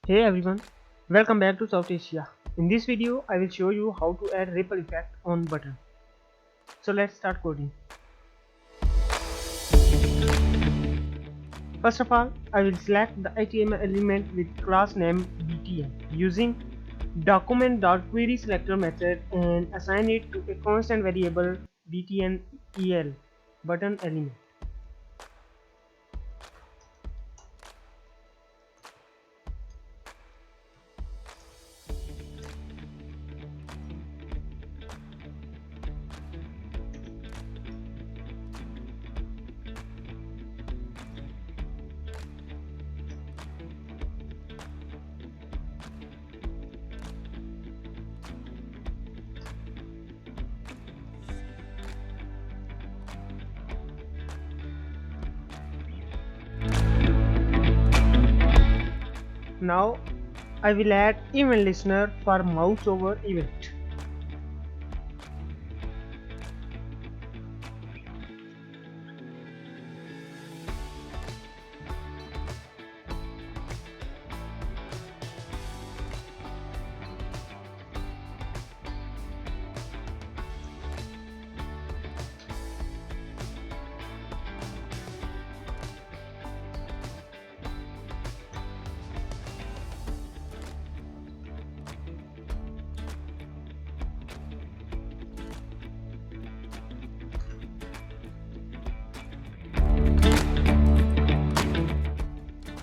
Hey everyone, welcome back to South Asia. In this video, I will show you how to add ripple effect on button. So let's start coding. First of all, I will select the HTML element with class name Btn using document.querySelector method and assign it to a constant variable btnel button element. Now I will add event listener for mouse over event.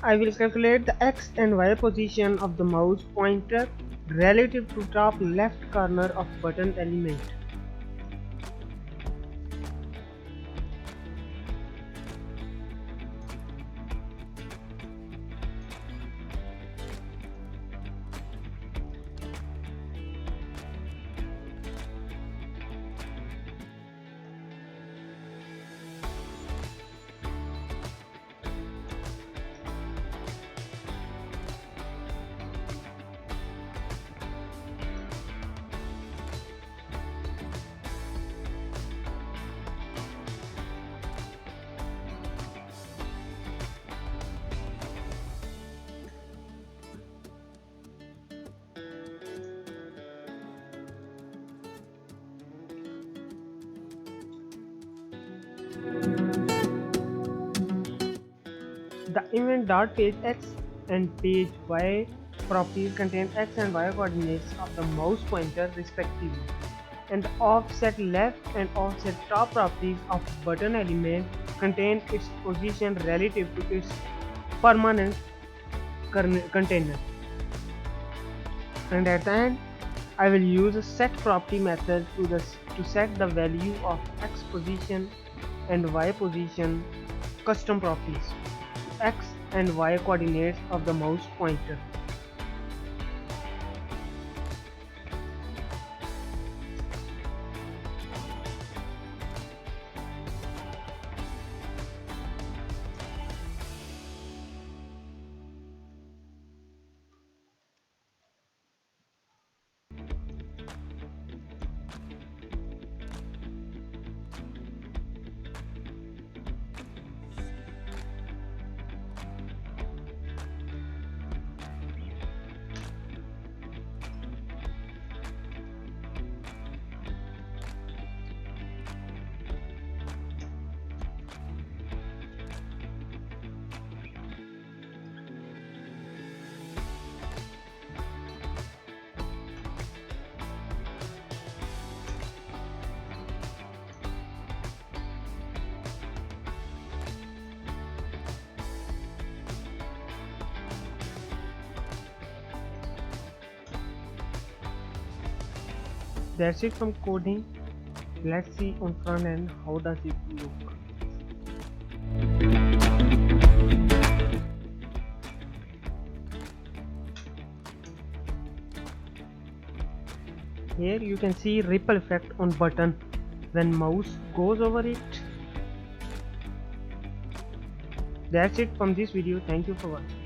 I will calculate the x and y position of the mouse pointer relative to top left corner of button element. The event.pageX and page y properties contain x and y coordinates of the mouse pointer respectively, and the offset left and offset top properties of button element contain its position relative to its permanent container. And at the end, I will use a set property method to set the value of x position and y position custom properties to x and y coordinates of the mouse pointer. That's it from coding. Let's see on front end how does it look. Here you can see ripple effect on button when mouse goes over it. That's it from this video. Thank you for watching.